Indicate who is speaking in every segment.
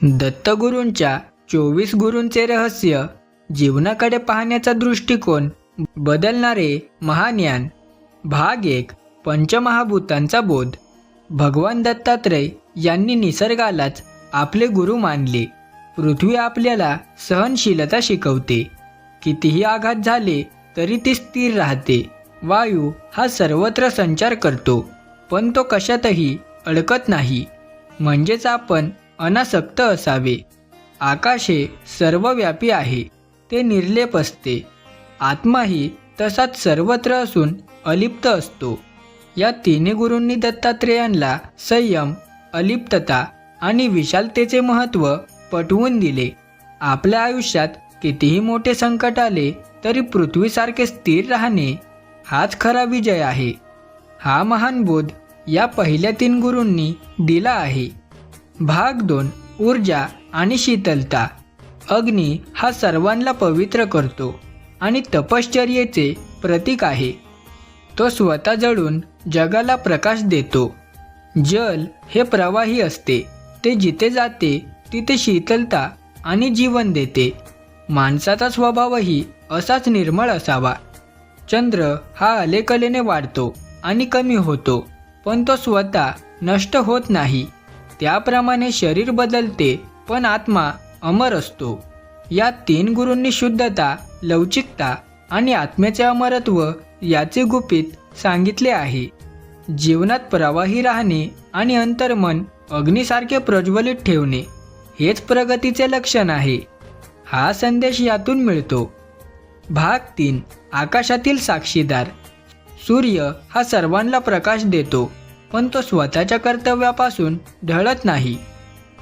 Speaker 1: दत्तगुरूंच्या 24 गुरूंचे रहस्य, जीवनाकडे पाहण्याचा दृष्टिकोन बदलणारे महाज्ञान. भाग 1. पंचमहाभूतांचा बोध. भगवान दत्तात्रय यांनी निसर्गालाच आपले गुरु मानले. पृथ्वी आपल्याला सहनशीलता शिकवते. कितीही आघात झाले तरी ती स्थिर राहते. वायू हा सर्वत्र संचार करतो, पण तो कशातही अडकत नाही. म्हणजेच आपण अनासक्त असावे. आकाश हे सर्वव्यापी आहे, ते निर्लेप असते. आत्माही तसाच सर्वत्र असून अलिप्त असतो. या तिन्ही गुरूंनी दत्तात्रेयांना संयम, अलिप्तता आणि विशालतेचे महत्त्व पटवून दिले. आपल्या आयुष्यात कितीही मोठे संकट आले तरी पृथ्वीसारखे स्थिर राहणे हाच खरा विजय आहे. हा महान बोध या पहिल्या 3 गुरूंनी दिला आहे. भाग 2. ऊर्जा आणि शीतलता. अग्नी हा सर्वांना पवित्र करतो आणि तपश्चर्येचे प्रतीक आहे. तो स्वतः जळून जगाला प्रकाश देतो. जल हे प्रवाही असते, ते जिथे जाते तिथे शीतलता आणि जीवन देते. माणसाचा स्वभावही असाच निर्मळ असावा. चंद्र हा अलेकलेने वाढतो आणि कमी होतो, पण तो स्वतः नष्ट होत नाही. त्याप्रमाणे शरीर बदलते, पण आत्मा अमर असतो. या 3 गुरूंनी शुद्धता, लवचिकता आणि आत्म्याचे अमरत्व याचे गुपित सांगितले आहे. जीवनात प्रवाही राहणे आणि अंतर्मन अग्नीसारखे प्रज्वलित ठेवणे हेच प्रगतीचे लक्षण आहे. हा संदेश यातून मिळतो. भाग 3. आकाशातील साक्षीदार. सूर्य हा सर्वांना प्रकाश देतो, पण तो स्वतःच्या कर्तव्यापासून ढळत नाही.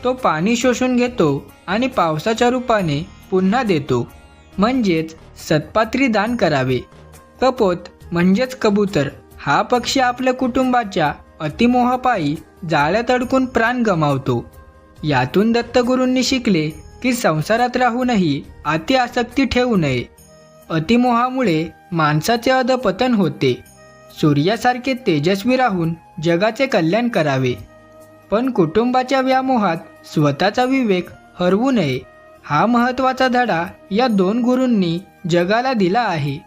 Speaker 1: तो पाणी शोषून घेतो आणि पावसाच्या रूपाने पुन्हा देतो. म्हणजेच सत्पात्री दान करावे. कपोत म्हणजेच कबूतर हा पक्षी आपल्या कुटुंबाच्या अतिमोहापायी जाळ्यात अडकून प्राण गमावतो. यातून दत्तगुरूंनी शिकले की संसारात राहूनही अति आसक्ती ठेवू नये. अतिमोहामुळे माणसाचे अधपतन होते. सूर्यासारखे तेजस्वी राहून जगाचे कल्याण करावे, पण कुटुंबाच्या व्यामोहात स्वतःचा विवेक हरवू नये. हा महत्त्वाचा धडा या 2 गुरूंनी जगाला दिला आहे.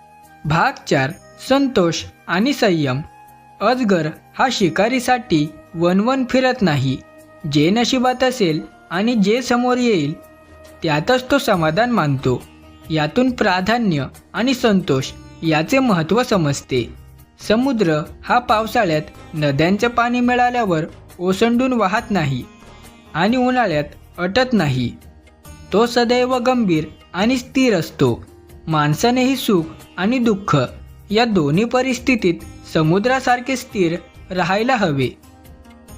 Speaker 1: भाग 4. संतोष आणि संयम. अजगर हा शिकारीसाठी वनवन फिरत नाही. जे नशिबात असेल आणि जे समोर येईल त्यातच तो समाधान मानतो. यातून प्राधान्य आणि संतोष याचे महत्त्व समजते. समुद्र हा पावसाळ्यात नद्यांचे पाणी मिळाल्यावर ओसंडून वाहत नाही आणि उन्हाळ्यात अटत नाही. तो सदैव गंभीर आणि स्थिर असतो. माणसानेही सुख आणि दुःख या दोन्ही परिस्थितीत समुद्रासारखे स्थिर राहायला हवे.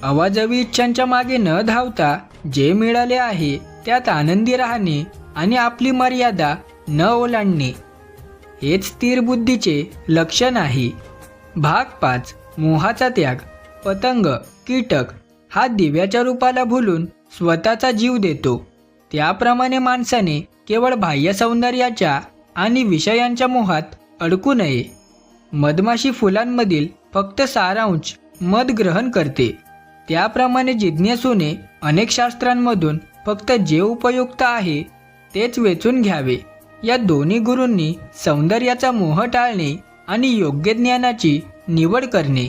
Speaker 1: अवाजवी इच्छांच्या मागे न धावता जे मिळाले आहे त्यात आनंदी राहणे आणि आपली मर्यादा न ओलांडणे हेच स्थिर बुद्धीचे लक्षण आहे. भाग 5. मोहाचा त्याग. पतंग, कीटक हा दिव्याच्या रूपाला भुलून स्वतःचा जीव देतो. त्याप्रमाणे माणसाने केवळ बाह्य सौंदर्याच्या आणि विषयांच्या मोहात अडकू नये. मधमाशी फुलांमधील फक्त सारांश मध ग्रहण करते. त्याप्रमाणे जिज्ञासूने अनेक शास्त्रांमधून फक्त जे उपयुक्त आहे तेच वेचून घ्यावे. या दोन्ही गुरूंनी सौंदर्याचा मोह टाळणे आणि योग्य ज्ञानाची निवड करणे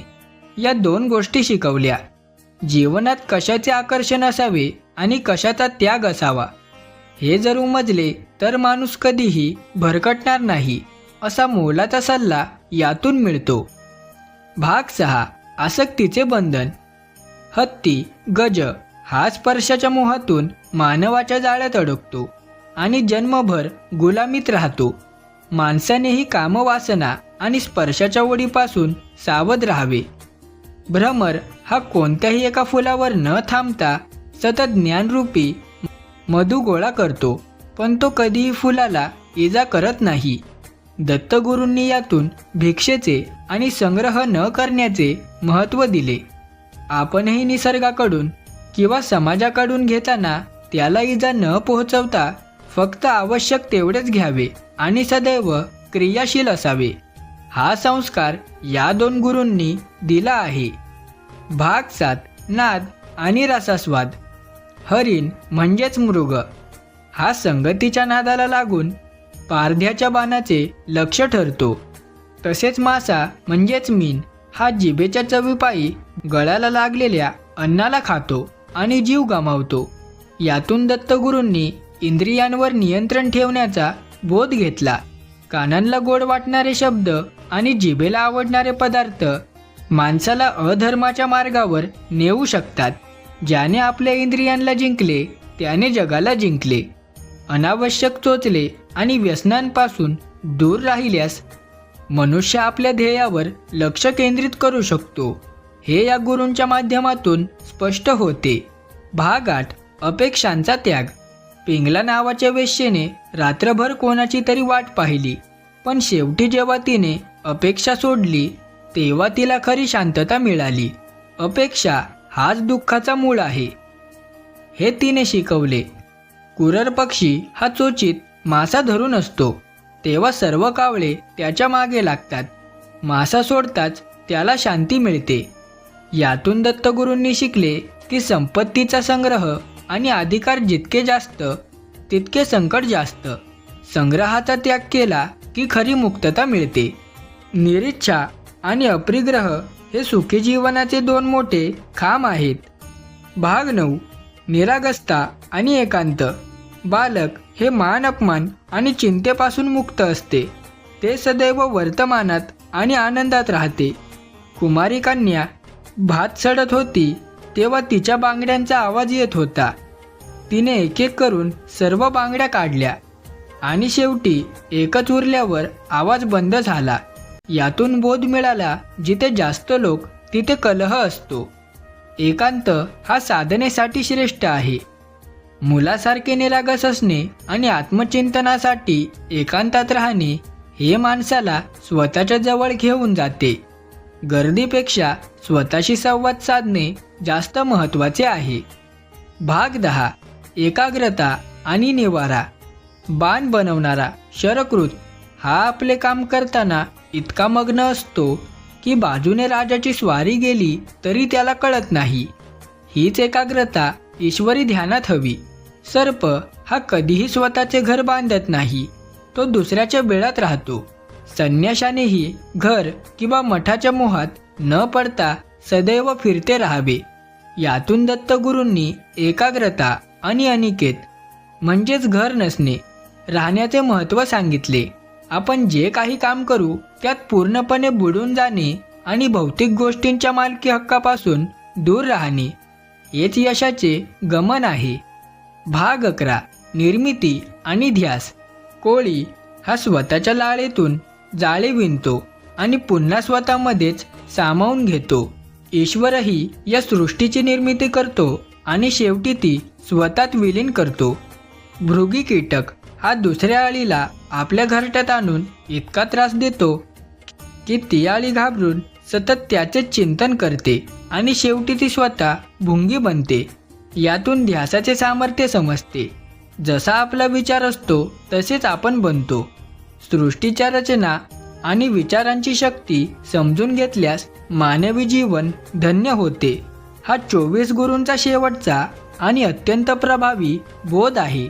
Speaker 1: या 2 गोष्टी शिकवल्या. जीवनात कशाचे आकर्षण असावे आणि कशाचा त्याग असावा हे जर उमजले तर माणूस कधीही भरकटणार नाही, असा मोलाचा सल्ला यातून मिळतो. भाग 6. आसक्तीचे बंधन. हत्ती, गज हा स्पर्शाच्या मोहातून मानवाच्या जाळ्यात अडकतो आणि जन्मभर गुलामीत राहतो. माणसानेही कामवासना आणि स्पर्शाच्या ओढीपासून सावध राहावे. भ्रमर हा कोणत्याही एका फुलावर न थांबता सतत ज्ञानरूपी मधु गोळा करतो, पण तो कधीही फुलाला इजा करत नाही. दत्तगुरूंनी यातून भिक्षेचे आणि संग्रह न करण्याचे महत्त्व दिले. आपणही निसर्गाकडून किंवा समाजाकडून घेताना त्याला इजा न पोहोचवता फक्त आवश्यक तेवढेच घ्यावे आणि सदैव क्रियाशील असावे. हा संस्कार या 2 गुरूंनी दिला आहे. भाग 7. नाद आणि रसास्वाद. हरिण म्हणजेच मृग हा संगतीच्या नादाला लागून पारध्याच्या बाणाचे लक्ष ठरतो. तसेच मासा म्हणजेच मीन हा जिभेच्या चवीपायी गळाला लागलेल्या अन्नाला खातो आणि जीव गमावतो. यातून दत्तगुरूंनी इंद्रियांवर नियंत्रण ठेवण्याचा बोध घेतला. कानांना गोड वाटणारे शब्द आणि जिभेला आवडणारे पदार्थ माणसाला अधर्माच्या मार्गावर नेऊ शकतात. ज्याने आपल्या इंद्रियांना जिंकले त्याने जगाला जिंकले. अनावश्यक चोचले आणि व्यसनांपासून दूर राहिल्यास मनुष्य आपल्या ध्येयावर लक्ष केंद्रित करू शकतो. हे या गुरूंच्या माध्यमातून स्पष्ट होते. भाग 8 अपेक्षांचा त्याग. पिंगला नावाच्या वेश्येने रात्रभर कोणाची तरी वाट पाहिली, पण शेवटी जेव्हा तिने अपेक्षा सोडली तेव्हा तिला खरी शांतता मिळाली. अपेक्षा हाच दुःखाचा मूळ आहे हे तिने शिकवले. कुरर पक्षी हा चोचीत मासा धरून असतो तेव्हा सर्व कावळे त्याच्या मागे लागतात. मासा सोडताच त्याला शांती मिळते. यातून दत्तगुरूंनी शिकले की संपत्तीचा संग्रह आणि अधिकार जितके जास्त तितके संकट जास्त. संग्रहाचा त्याग केला की खरी मुक्तता मिळते. निरीच्छा आणि अपरिग्रह हे सुखी जीवनाचे दोन मोठे खांब आहेत. भाग 9 निरागसता आणि एकांत. बालक हे मान अपमान आणि चिंतेपासून मुक्त असते. ते सदैव वर्तमानात आणि आनंदात राहते. कुमारी कन्या भात सडत होती तेव्हा तिच्या बांगड्यांचा आवाज येत होता. तिने एक एक करून सर्व बांगड्या काढल्या आणि शेवटी एकच उरल्यावर आवाज बंद झाला. यातून बोध मिळाला जिथे जास्त लोक तिथे कलह असतो. एकांत हा साधनेसाठी श्रेष्ठ आहे. मुलासारखे निरागस असणे आणि आत्मचिंतनासाठी एकांतात राहणे हे माणसाला स्वतःच्या जवळ घेऊन जाते. गर्दीपेक्षा स्वतःशी संवाद साधणे जास्त महत्त्वाचे आहे. भाग 10 एकाग्रता आणि निवारा. बाण बनवणारा शरकृत हा आपले काम करताना इतका मग्न असतो की बाजूने राजाची स्वारी गेली तरी त्याला कळत नाही. हीच एकाग्रता ईश्वरी ध्यानात हवी. सर्प हा कधीही स्वतःचे घर बांधत नाही, तो दुसऱ्याच्या बेळात राहतो. संन्याशानेही घर किंवा मठाच्या मोहात न पडता सदैव फिरते राहावे. यातून दत्तगुरूंनी एकाग्रता आणि अनिकेत म्हणजेच घर नसणे राहण्याचे महत्त्व सांगितले. आपण जे काही काम करू त्यात पूर्णपणे बुडून जाणे आणि भौतिक गोष्टींच्या मालकी हक्कापासून दूर राहणे हेच यशाचे गमन आहे. भाग 11 निर्मिती आणि ध्यास. कोळी हा स्वतःच्या लाळेतून जाळे विणतो आणि पुन्हा स्वतःमध्येच सामावून घेतो. ईश्वरही या सृष्टीची निर्मिती करतो आणि शेवटी ती स्वतःत विलीन करतो. भृगी कीटक हा दुसऱ्या अळीला आपल्या घरट्यात आणून इतका त्रास देतो की ती अळी घाबरून सतत त्याचेच चिंतन करते आणि शेवटी ती स्वतः भुंगी बनते. यातून ध्यासाचे सामर्थ्य समजते. जसा आपला विचार असतो तसेच आपण बनतो. सृष्टीच्या रचना आणि विचारांची शक्ती समजून घेतल्यास मानवी जीवन धन्य होते. हा 24 गुरूंचा शेवटचा आणि अत्यंत प्रभावी बोध आहे.